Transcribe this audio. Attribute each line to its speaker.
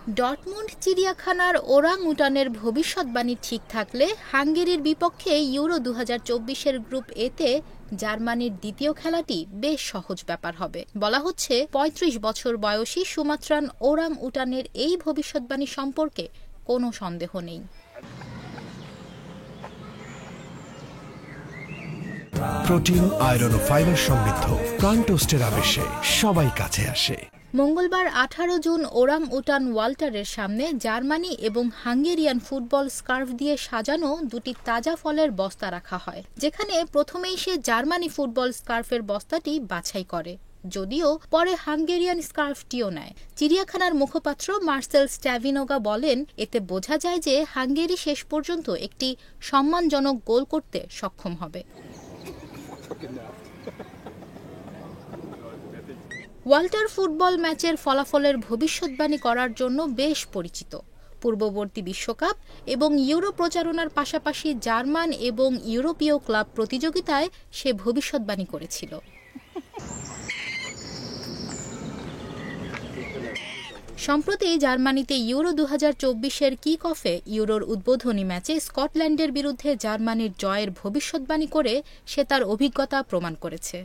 Speaker 1: Dortmund চিড়িয়াখানার ওরাং-উটানের ভবিষ্যৎবাণী ঠিক থাকলে হাঙ্গেরির বিপক্ষে ইউরো ২০২৪-এর গ্রুপ এতে জার্মানির দ্বিতীয় খেলাটি বেশ সহজ ব্যাপার হবে। বলা হচ্ছে ৩৫ বছর বয়সী সুমাত্রান ওরাং-উটানের এই ভবিষ্যৎবাণী সম্পর্কে কোনো সন্দেহ নেই।
Speaker 2: প্রোটিন, আয়রন ও ফাইবার সমৃদ্ধ প্রাণ টোস্টের আবেশে সবাই কাছে আসে।
Speaker 1: মঙ্গলবার ১৮ জুন ওরাং-উটান ওয়াল্টারের সামনে জার্মানি এবং হাঙ্গেরিয়ান ফুটবল স্কার্ফ দিয়ে সাজানো দুটি তাজা ফলের বস্তা রাখা হয়, যেখানে প্রথমেই সে জার্মানি ফুটবল স্কার্ফের বস্তাটি বাছাই করে, যদিও পরে হাঙ্গেরিয়ান স্কার্ফটিও নেয়। চিড়িয়াখানার মুখপাত্র মার্সেল স্ট্যাভিনোগা বলেন, এতে বোঝা যায় যে হাঙ্গেরি শেষ পর্যন্ত একটি সম্মানজনক গোল করতে সক্ষম হবে। ওয়াল্টার ফুটবল ম্যাচের ফলাফলের ভবিষ্যৎবাণী করার জন্য বেশ পরিচিত। পূর্ববর্তী বিশ্বকাপ এবং ইউরো প্রচারণার পাশাপাশি জার্মান এবং ইউরোপীয় ক্লাব প্রতিযোগিতায় সে ভবিষ্যৎবাণী করেছিল। সম্প্রতি জার্মানিতে ইউরো ২০২৪-এর কিক অফে ইউরোর উদ্বোধনী ম্যাচে স্কটল্যান্ডের বিরুদ্ধে জার্মানির জয়ের ভবিষ্যৎবাণী করে সে তার অভিজ্ঞতা প্রমাণ করেছে।